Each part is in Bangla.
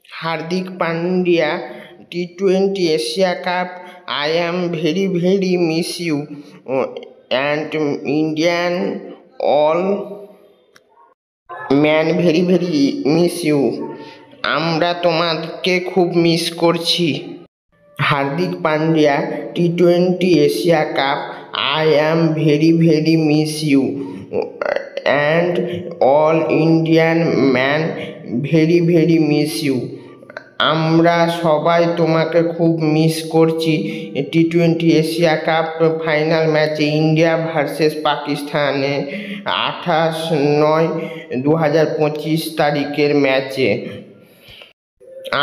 Hardik Pandya, T20 Asia Cup. I am very miss you, and Indian all man very miss you. আমরা তোমাকে খুব মিস করছি। Hardik Pandya, T20 Asia cup. I am very miss you, and all Indian man very miss you. আমরা সবাই তোমাকে খুব মিস করছি। T20 এশিয়া কাপ ফাইনাল ম্যাচে ইন্ডিয়া ভার্সেস পাকিস্তানে 28/9/2025 তারিখের ম্যাচে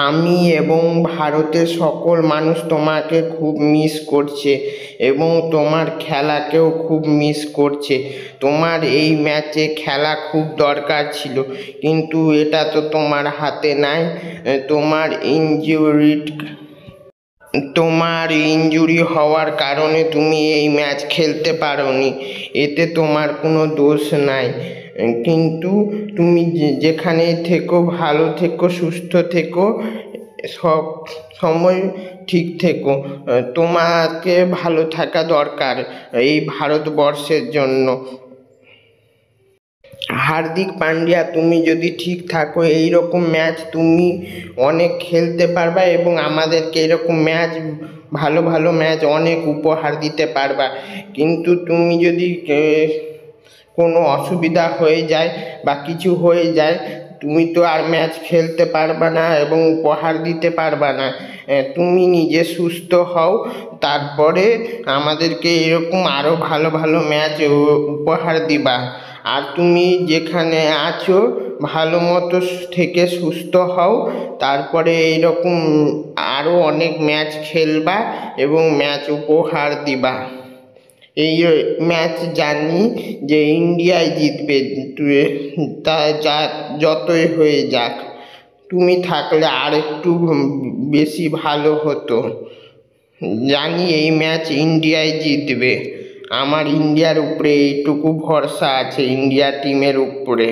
আমি এবং ভারতের সকল মানুষ তোমাকে খুব মিস করছে এবং তোমার খেলাকেও খুব মিস করছে। তোমার এই ম্যাচে খেলা খুব দরকার ছিল, কিন্তু এটা তো তোমার হাতে নাই। তোমার ইনজুরি হওয়ার কারণে তুমি এই ম্যাচ খেলতে পারোনি, এতে তোমার কোনো দোষ নাই। কিন্তু তুমি যেখানে থেকো ভালো থেকো, সুস্থ থেকো, সব সময় ঠিক থেকো। তোমাকে ভালো থাকা দরকার এই ভারতবর্ষের জন্য। হার্দিক পান্ডিয়া, তুমি যদি ঠিক থাকো এইরকম ম্যাচ তুমি অনেক খেলতে পারবা এবং আমাদেরকে এরকম ম্যাচ ভালো ম্যাচ অনেক উপহার দিতে পারবা। কিন্তু তুমি যদি কোনো অসুবিধা হয়ে যায় বা কিছু হয়ে যায়, তুমি তো আর ম্যাচ খেলতে পারবা না এবং উপহার দিতে পারবা না। তুমি নিজে সুস্থ হও, তারপরে আমাদেরকে এরকম আরও ভালো ম্যাচ উপহার দিবা। আর তুমি যেখানে আছো ভালো মতো থেকে সুস্থ হও, তারপরে এইরকম আরও অনেক ম্যাচ খেলবা এবং ম্যাচ উপহার দিবা। এই ম্যাচ জানি যে ইন্ডিয়াই জিতবে, তা যতই হয়ে যাক। তুমি থাকলে আর একটু বেশি ভালো হতো। জানি এই ম্যাচ ইন্ডিয়াই জিতবে। আমার ইন্ডিয়ার উপরে এইটুকু ভরসা আছে, ইন্ডিয়া টিমের উপরে।